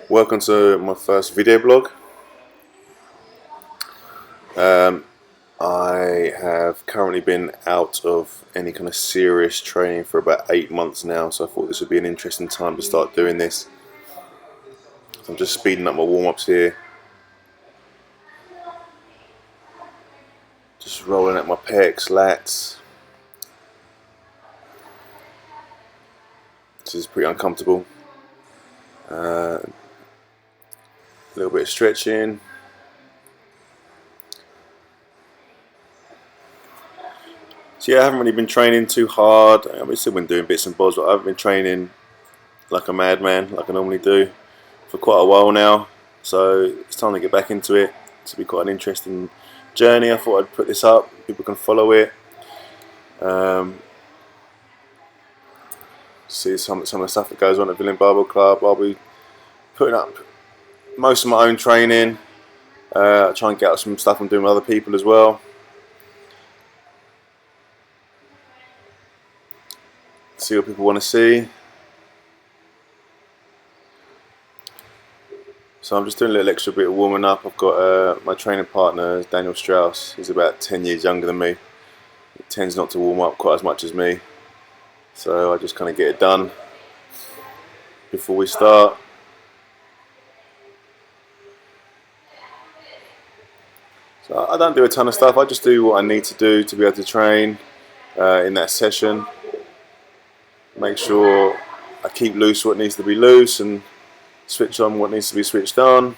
Welcome to my first video blog. I have currently been out of any kind of serious training for about 8 months now, so I thought this would be an interesting time to start doing this. So I'm just speeding up my warm-ups here. Just rolling out my pecs, lats. This is pretty uncomfortable. A little bit of stretching. So yeah, I haven't really been training too hard. I've still been doing bits and bobs, but I haven't been training like a madman, like I normally do, for quite a while now. So it's time to get back into it. It's be quite an interesting journey. I thought I'd put this up. People can follow it. See some of the stuff that goes on at Villain Barbell Club. I'll be putting up most of my own training. I try and get out some stuff I'm doing with other people as well. See what people want to see. So I'm just doing a little extra bit of warming up. I've got my training partner, Daniel Strauss. He's about 10 years younger than me. He tends not to warm up quite as much as me. So I just kind of get it done before we start. So I don't do a ton of stuff. I just do what I need to do to be able to train in that session. Make sure I keep loose what needs to be loose and switch on what needs to be switched on.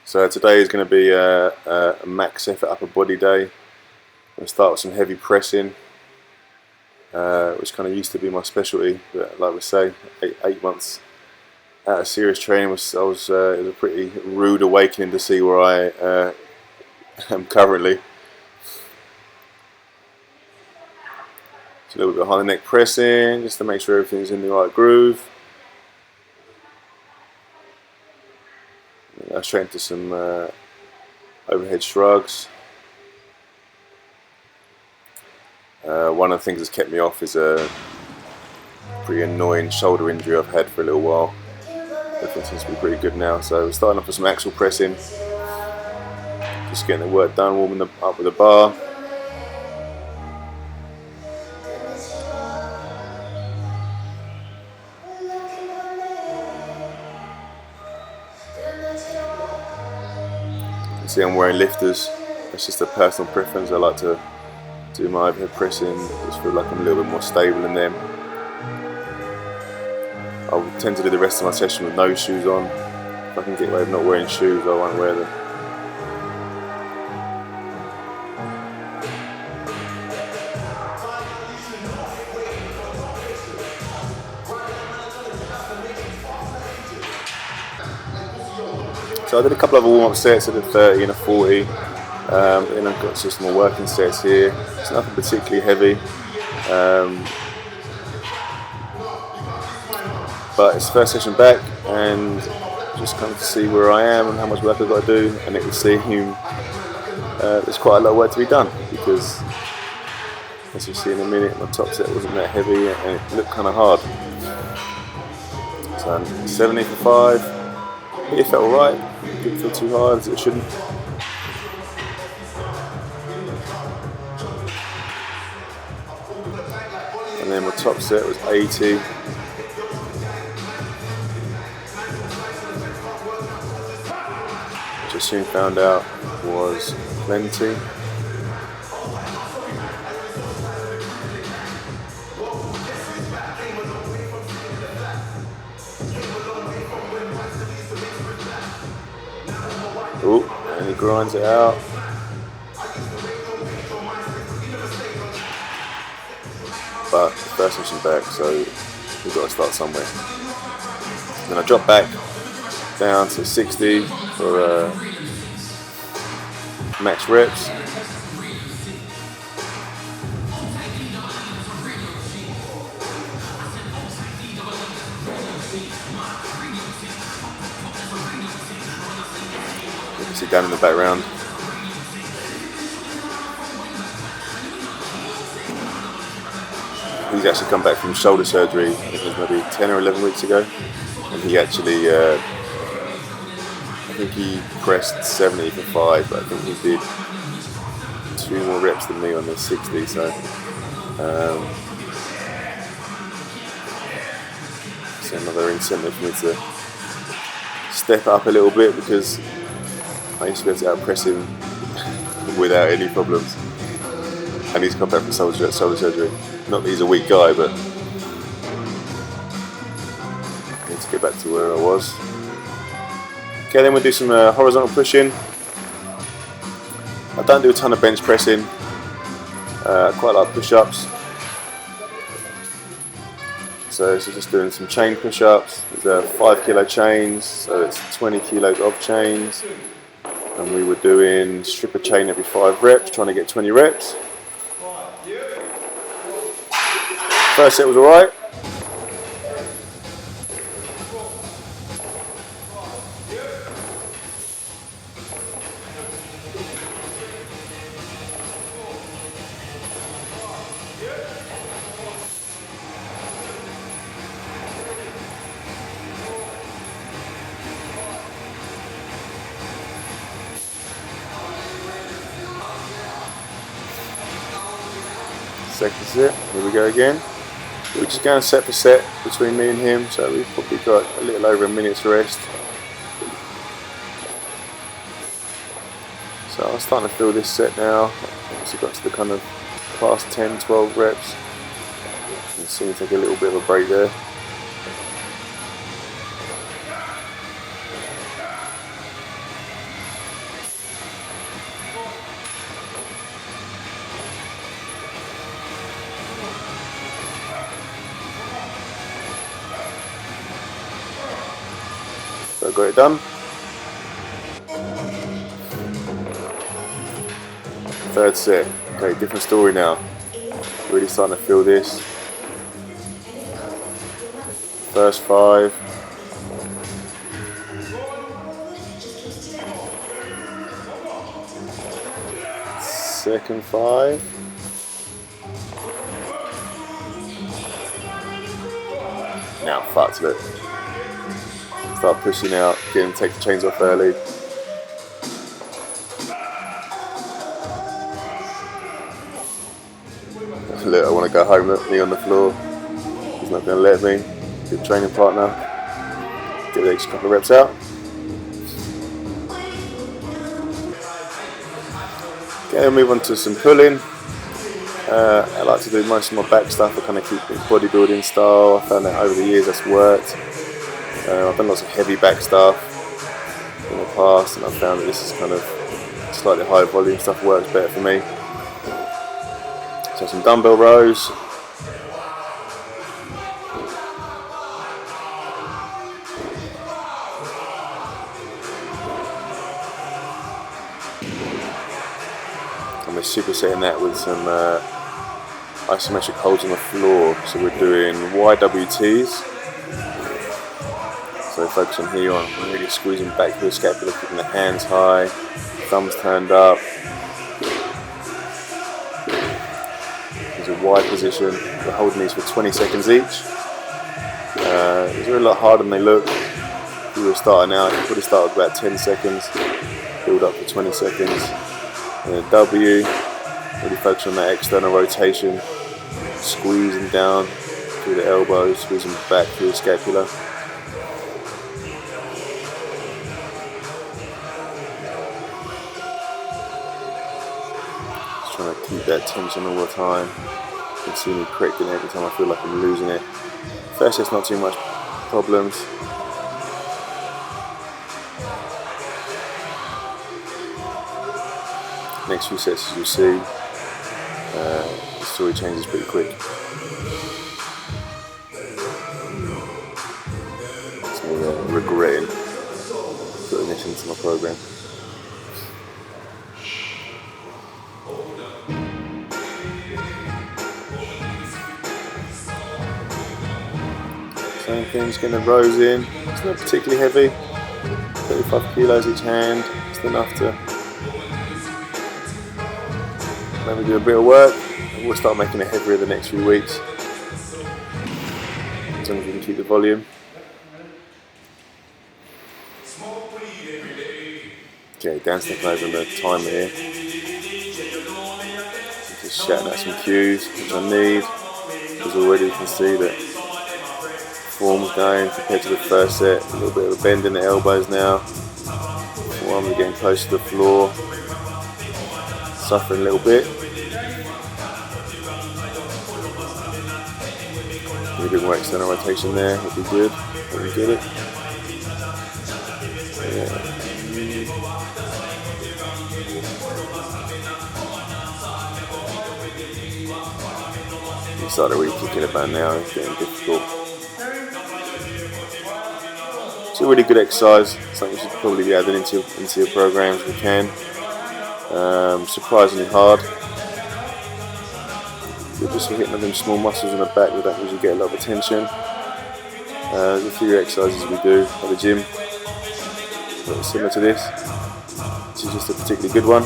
So today is going to be a max effort upper body day. I'm going to start with some heavy pressing, which kind of used to be my specialty, but like we say, eight months out of serious training it was a pretty rude awakening to see where I am currently. So a little bit behind the neck pressing, just to make sure everything's in the right groove. Straight into some overhead shrugs. One of the things that's kept me off is a pretty annoying shoulder injury I've had for a little while. Everything seems to be pretty good now. So we're starting off with some axle pressing. Just getting the work done, warming up with a bar. You can see I'm wearing lifters. That's just a personal preference. I like to do my overhead pressing. I just feel like I'm a little bit more stable in them. I'll tend to do the rest of my session with no shoes on. If I can get away with not wearing shoes, I won't wear them. So I did a couple of warm-up sets. I did 30 and a 40. Then I've got just more working sets here. It's nothing particularly heavy. But it's the first session back, and just kind of to see where I am and how much work I've got to do, and it can seem there's quite a lot of work to be done, because as you'll see in a minute, my top set wasn't that heavy and it looked kind of hard. So 70 for 5. It felt alright, didn't feel too hard as it shouldn't. And then my top set was 80. Which I soon found out was plenty. Oh, and he grinds it out. But the first session back, so we've got to start somewhere. Then I drop back down to 60 for max reps. You can see down in the background. he's actually come back from shoulder surgery. I think it was maybe 10 or 11 weeks ago, and he actually, I think he pressed 70 for 5, but I think he did 2 more reps than me on the 60. So it's another incentive for me to step up a little bit, because I used to be able to out-press him without any problems, and he's come back from shoulder surgery. Not that he's a weak guy, but I need to get back to where I was. Okay, then we'll do some horizontal pushing. I don't do a ton of bench pressing. I quite like push-ups. So just doing some chain push-ups. There's 5 kilo chains, so it's 20 kilos of chains. And we were doing strip a chain every 5 reps, trying to get 20 reps. First set was alright. Second set, here we go again. We're just going set for set between me and him, so we've probably got a little over a minute's rest. So I'm starting to feel this set now. Obviously got to the kind of past 10, 12 reps. And soon take a little bit of a break there. So I got it done. Third set. Okay, different story now. Really starting to feel this. First 5. Second 5. Now fucked it. Start pushing out, getting take the chains off early. Look, I want to go home, look, knee on the floor. He's not going to let me. Good training partner. Get the extra couple of reps out. Okay, we'll move on to some pulling. I like to do most of my back stuff. I kind of keep it bodybuilding style. I found that over the years that's worked. I've done lots of heavy back stuff in the past, and I've found that this is kind of slightly higher volume stuff works better for me. So some dumbbell rows. And we're supersetting that with some isometric holds on the floor. So we're doing YWTs. So focus on here, on really squeezing back to the scapula, keeping the hands high, thumbs turned up. There's a wide position. We're holding these for 20 seconds each. These are a lot harder than they look. If you were starting out, you probably start with about 10 seconds, build up to 20 seconds. And a W, really focus on that external rotation, squeezing down through the elbows, squeezing back through the scapula. Trying to keep that tension all the time. You can see me correcting every time I feel like I'm losing it. First, it's not too much problems. Next few sets, as you'll see, the story changes pretty quick. So regretting putting this into my program. Same thing, just getting the rows in. It's not particularly heavy. 35 kilos each hand. It's enough to maybe do a bit of work. We'll start making it heavier the next few weeks. as long as we can keep the volume. Okay, Dan stepping over on the timer here. Just shouting out some cues, which I need, because already you can see that form's going compared to the first set. A little bit of a bend in the elbows now. Forearms are getting close to the floor. Suffering a little bit. A bit more external rotation there would be good. Let me get it. Yeah. He started really kicking about now. It's getting difficult. It's a really good exercise. Something we should probably be adding into your programs if we can. Surprisingly hard. We're just hitting them small muscles in the back that don't usually get a lot of attention. There's a few exercises we do at the gym that are similar to this. This is just a particularly good one.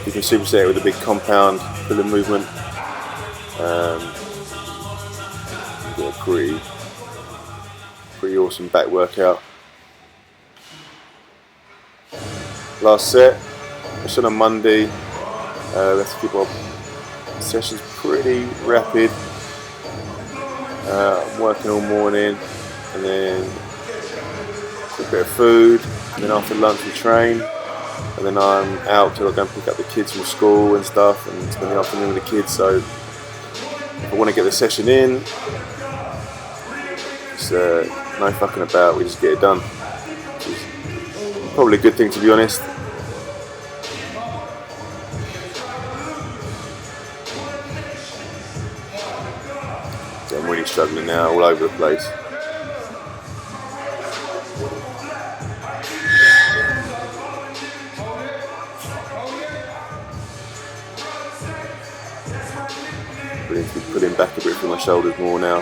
You can superset it with a big compound pulling movement. Get a pretty awesome back workout. Last set, it's on a Monday. Let's keep our sessions pretty rapid. I'm working all morning, and then a bit of food, and then after lunch we train, and then I'm out till I go and pick up the kids from school and stuff, and spend the afternoon with the kids. So if I want to get the session in, it's no fucking about, we just get it done. Which is probably a good thing, to be honest. So I'm really struggling now, all over the place. Really need to be pulling back a bit from my shoulders more now.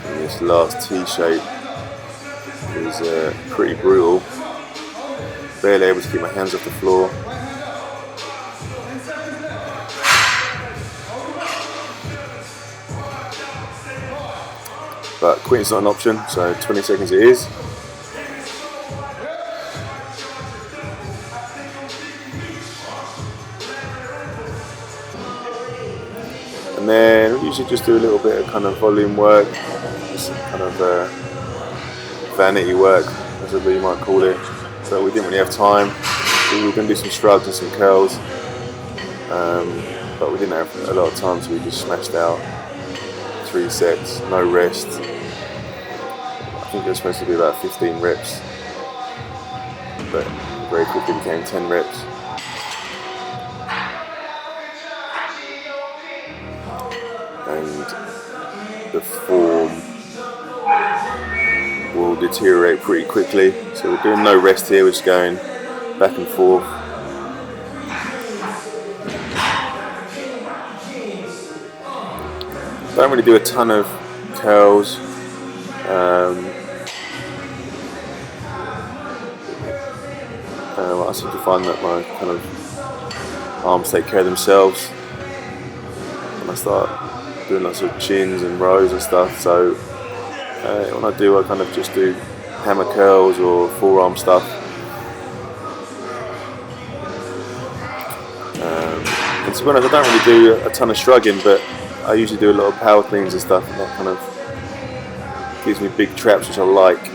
And this last T-shape is pretty brutal. Barely able to keep my hands off the floor. But quitting's not an option, so 20 seconds it is. And then we usually just do a little bit of kind of volume work, just kind of vanity work, as you might call it. So we didn't really have time. We were going to do some shrugs and some curls, but we didn't have a lot of time, so we just smashed out 3 sets, no rest. I think it was supposed to be about 15 reps, but very quickly became 10 reps. And the form will deteriorate pretty quickly, so we're doing no rest here, we're just going back and forth. Don't really do a ton of curls. I seem to find that my kind of arms take care of themselves when I start doing lots of chins and rows and stuff. So when I do, I kind of just do hammer curls or forearm stuff. And to be honest, I don't really do a ton of shrugging, but I usually do a lot of power cleans and stuff, and that kind of gives me big traps, which I like.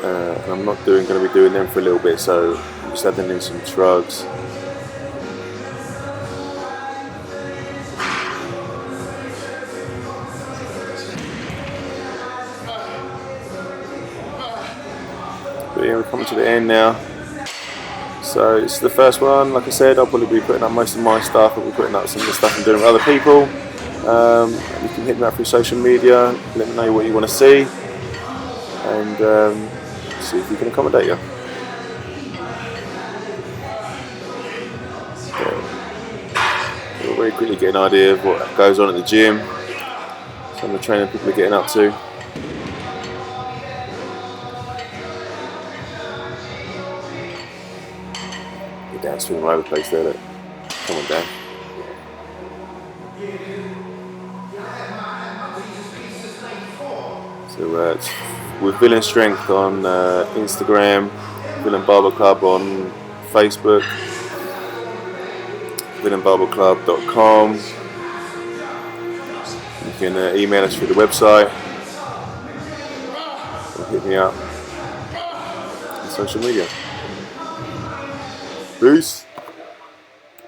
And I'm not going to be doing them for a little bit, so I'm just adding in some shrugs. But yeah, we're coming to the end now. So it's the first one. Like I said, I'll probably be putting up most of my stuff. I'll be putting up some of the stuff I'm doing with other people. You can hit me up through social media. Let me know what you want to see, and see if we can accommodate you. We'll very quickly get an idea of what goes on at the gym, some of the training people are getting up to. Dan swinging all over the place there. Look. Come on, Dan. So with Villain Strength on Instagram, Villain Barbell Club on Facebook, villainbarbellclub.com. You can email us through the website or hit me up on social media. Peace.